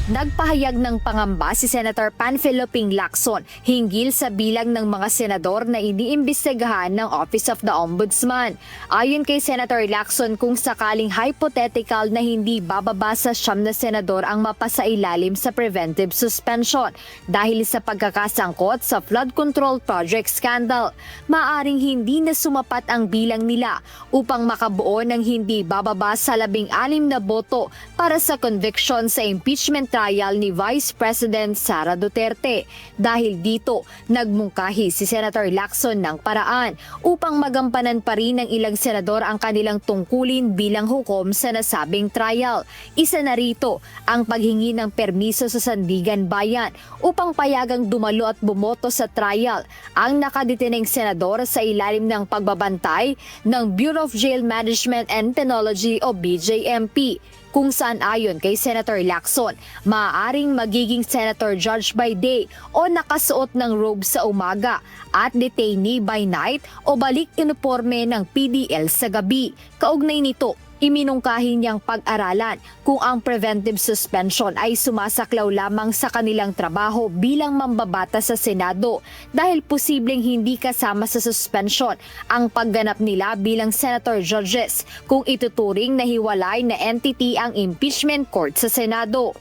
Nagpahayag ng pangamba si Senator Panfilo Ping Lacson hinggil sa bilang ng mga senador na iniimbestigahan ng Office of the Ombudsman. Ayon kay Senator Lacson, kung sakaling hypothetical na hindi bababa sa 9 na senador ang mapasailalim sa preventive suspension dahil sa pagkakasangkot sa flood control project scandal, maaring hindi na sumapat ang bilang nila upang makabuo ng hindi bababa sa 16 na boto para sa conviction sa impeachment trial ni Vice President Sara Duterte. Dahil dito, nagmungkahi si Senator Lacson ng paraan upang magampanan pa rin ng ilang senador ang kanilang tungkulin bilang hukom sa nasabing trial. Isa na rito ang paghingi ng permiso sa Sandigan Bayan upang payagang dumalo at bumoto sa trial ang nakadeteneng senador sa ilalim ng pagbabantay ng Bureau of Jail Management and Penology o BJMP, kung saan ayon kay Senator Lacson, maaaring magiging senator judge by day o nakasuot ng robe sa umaga at detainee by night o balik uniforme ng PDL sa gabi. Kaugnay nito, iminungkahi niyang pag-aralan kung ang preventive suspension ay sumasaklaw lamang sa kanilang trabaho bilang mambabata sa Senado dahil posibleng hindi kasama sa suspension ang pagganap nila bilang senator judges kung ituturing na hiwalay na entity ang impeachment court sa Senado.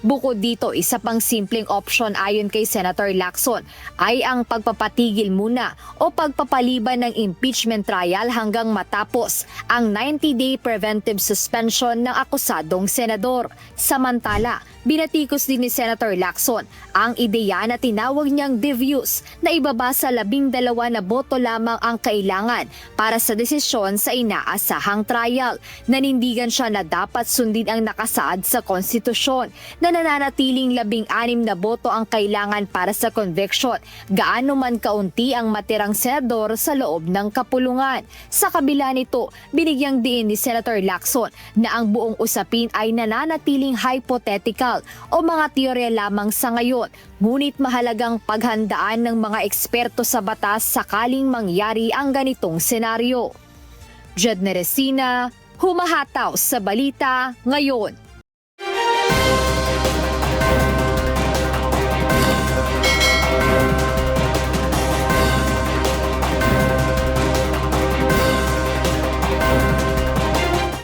Bukod dito, isa pang simpleng option ayon kay Senator Lacson ay ang pagpapatigil muna o pagpapaliban ng impeachment trial hanggang matapos ang 90-day preventive suspension ng akusadong senador. Samantala, binatikos din ni Senator Lacson ang ideya na tinawag niyang devious na ibaba sa 12 na boto lamang ang kailangan para sa desisyon sa inaasahang trial. Nanindigan siya na dapat sundin ang nakasaad sa konstitusyon na nananatiling 16 na boto ang kailangan para sa conviction, gaano man kaunti ang matirang senador sa loob ng kapulungan. Sa kabila nito, binigyang diin ni Senator Lacson na ang buong usapin ay nananatiling hypothetical o mga teorya lamang sa ngayon, ngunit mahalagang paghandaan ng mga eksperto sa batas sakaling mangyari ang ganitong senaryo. Jed Neresina, humahataw sa balita ngayon.